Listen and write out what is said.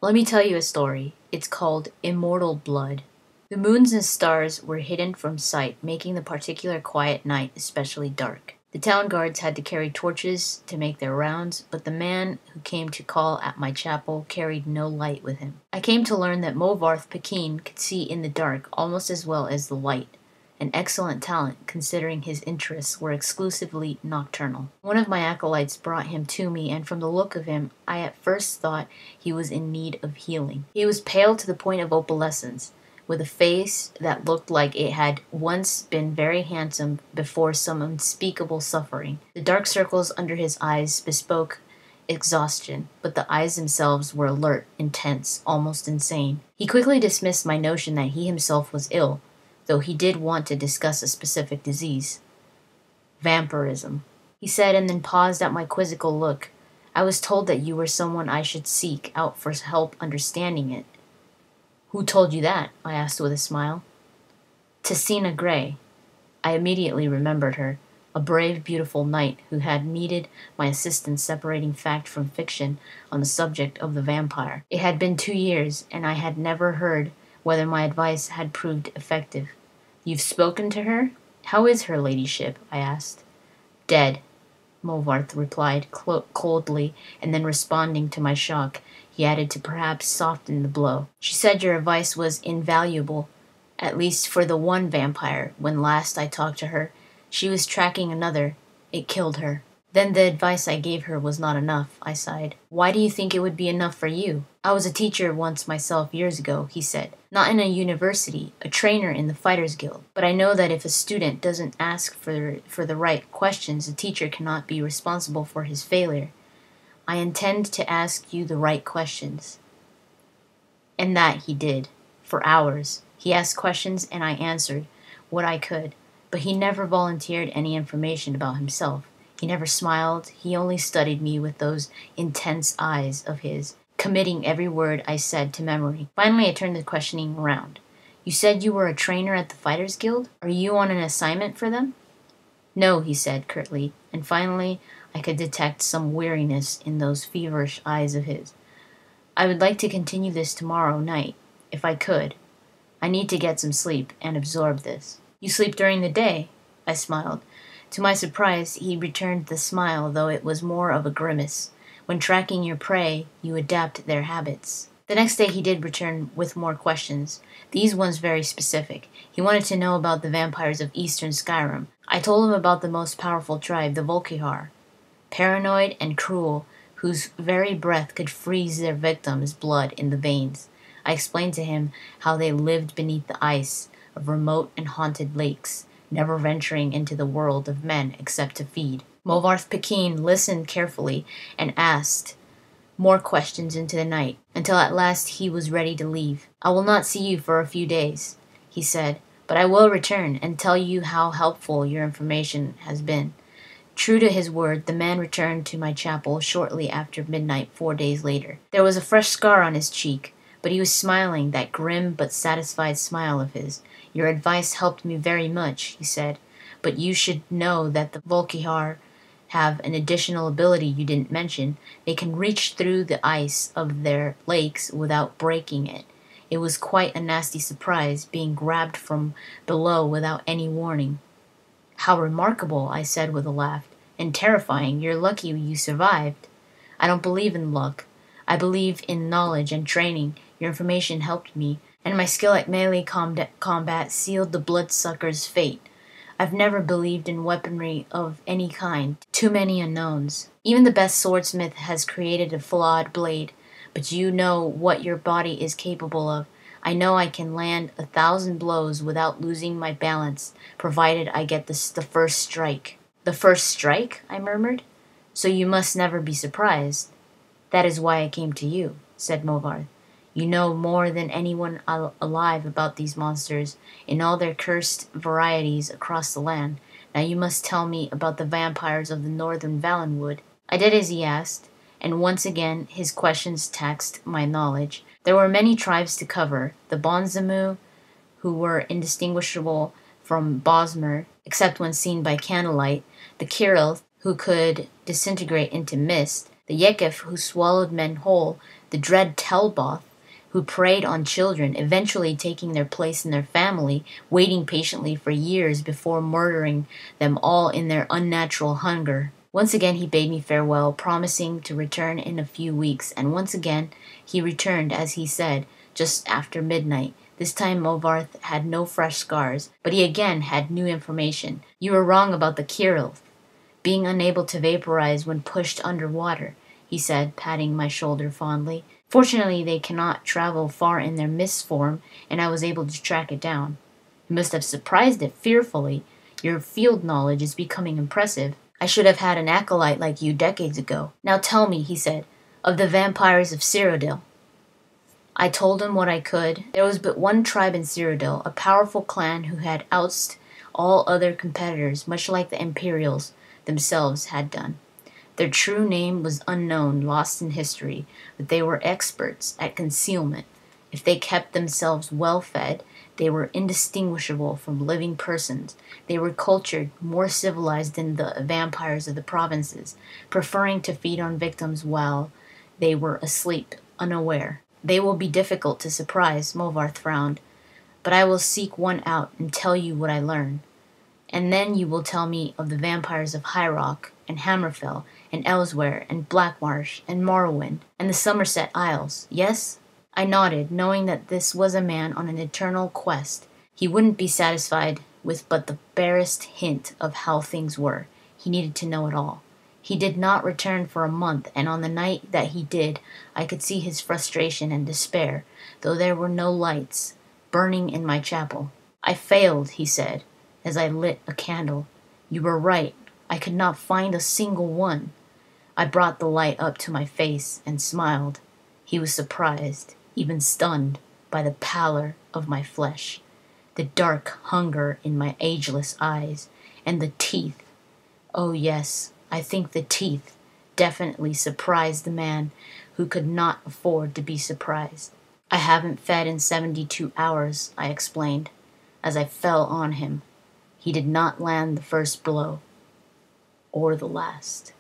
Let me tell you a story. It's called Immortal Blood. The moons and stars were hidden from sight, making the particular quiet night especially dark. The town guards had to carry torches to make their rounds, but the man who came to call at my chapel carried no light with him. I came to learn that Movarth Pekin could see in the dark almost as well as the light, an excellent talent considering his interests were exclusively nocturnal. One of my acolytes brought him to me, and from the look of him, I at first thought he was in need of healing. He was pale to the point of opalescence, with a face that looked like it had once been very handsome before some unspeakable suffering. The dark circles under his eyes bespoke exhaustion, but the eyes themselves were alert, intense, almost insane. He quickly dismissed my notion that he himself was ill, though he did want to discuss a specific disease. Vampirism, he said, and then paused at my quizzical look. I was told that you were someone I should seek out for help understanding it. Who told you that? I asked with a smile. Tessina Gray. I immediately remembered her, a brave, beautiful knight who had needed my assistance separating fact from fiction on the subject of the vampire. It had been 2 years, and I had never heard whether my advice had proved effective. You've spoken to her? How is her ladyship? I asked. Dead, Movarth replied coldly, and then responding to my shock, he added to perhaps soften the blow. She said your advice was invaluable, at least for the one vampire. When last I talked to her, she was tracking another. It killed her. Then the advice I gave her was not enough, I sighed. Why do you think it would be enough for you? I was a teacher once myself years ago, he said. Not in a university, a trainer in the Fighters Guild. But I know that if a student doesn't ask for the right questions, the teacher cannot be responsible for his failure. I intend to ask you the right questions. And that he did. For hours. He asked questions and I answered what I could. But he never volunteered any information about himself. He never smiled. He only studied me with those intense eyes of his, committing every word I said to memory. Finally, I turned the questioning around. You said you were a trainer at the Fighters Guild? Are you on an assignment for them? No, he said curtly, and finally I could detect some weariness in those feverish eyes of his. I would like to continue this tomorrow night, if I could. I need to get some sleep and absorb this. You sleep during the day? I smiled. To my surprise, he returned the smile, though it was more of a grimace. When tracking your prey, you adapt their habits. The next day he did return with more questions, these ones very specific. He wanted to know about the vampires of eastern Skyrim. I told him about the most powerful tribe, the Volkihar, paranoid and cruel, whose very breath could freeze their victims' blood in the veins. I explained to him how they lived beneath the ice of remote and haunted lakes, never venturing into the world of men except to feed. Movarth Pekin listened carefully and asked more questions into the night, until at last he was ready to leave. I will not see you for a few days, he said, but I will return and tell you how helpful your information has been. True to his word, the man returned to my chapel shortly after midnight 4 days later. There was a fresh scar on his cheek, but he was smiling, that grim but satisfied smile of his. Your advice helped me very much, he said, but you should know that the Volkihar have an additional ability you didn't mention. They can reach through the ice of their lakes without breaking it. It was quite a nasty surprise, being grabbed from below without any warning. How remarkable, I said with a laugh, and terrifying. You're lucky you survived. I don't believe in luck. I believe in knowledge and training. Your information helped me, and my skill at melee combat sealed the bloodsucker's fate. I've never believed in weaponry of any kind. Too many unknowns. Even the best swordsmith has created a flawed blade, but you know what your body is capable of. I know I can land 1,000 blows without losing my balance, provided I get the first strike. The first strike? I murmured. So you must never be surprised. That is why I came to you, said Movarth. You know more than anyone alive about these monsters, in all their cursed varieties across the land. Now you must tell me about the vampires of the northern Valenwood. I did as he asked, and once again his questions taxed my knowledge. There were many tribes to cover, the Bonzamu, who were indistinguishable from Bosmer, except when seen by candlelight, the Kirill, who could disintegrate into mist, The Yekef who swallowed men whole, the dread Telboth who preyed on children, eventually taking their place in their family, waiting patiently for years before murdering them all in their unnatural hunger. Once again he bade me farewell, promising to return in a few weeks, and once again he returned, as he said, just after midnight. This time Movarth had no fresh scars, but he again had new information. You were wrong about the Kirillth being unable to vaporize when pushed underwater, he said, patting my shoulder fondly. Fortunately, they cannot travel far in their mist form, and I was able to track it down. You must have surprised it fearfully. Your field knowledge is becoming impressive. I should have had an acolyte like you decades ago. Now tell me, he said, of the vampires of Cyrodiil. I told him what I could. There was but one tribe in Cyrodiil, a powerful clan who had ousted all other competitors, much like the Imperials themselves had done. Their true name was unknown, lost in history, but they were experts at concealment. If they kept themselves well fed, they were indistinguishable from living persons. They were cultured, more civilized than the vampires of the provinces, preferring to feed on victims while they were asleep, unaware. They will be difficult to surprise, Movarth frowned, but I will seek one out and tell you what I learn. And then you will tell me of the vampires of High Rock, and Hammerfell, and Elsewhere, and Blackmarsh, and Morrowind, and the Somerset Isles. Yes? I nodded, knowing that this was a man on an eternal quest. He wouldn't be satisfied with but the barest hint of how things were. He needed to know it all. He did not return for a month, and on the night that he did, I could see his frustration and despair, though there were no lights burning in my chapel. I failed, he said, as I lit a candle. You were right. I could not find a single one. I brought the light up to my face and smiled. He was surprised, even stunned, by the pallor of my flesh, the dark hunger in my ageless eyes, and the teeth. Oh yes, I think the teeth definitely surprised the man who could not afford to be surprised. I haven't fed in 72 hours, I explained, as I fell on him. He did not land the first blow, or the last.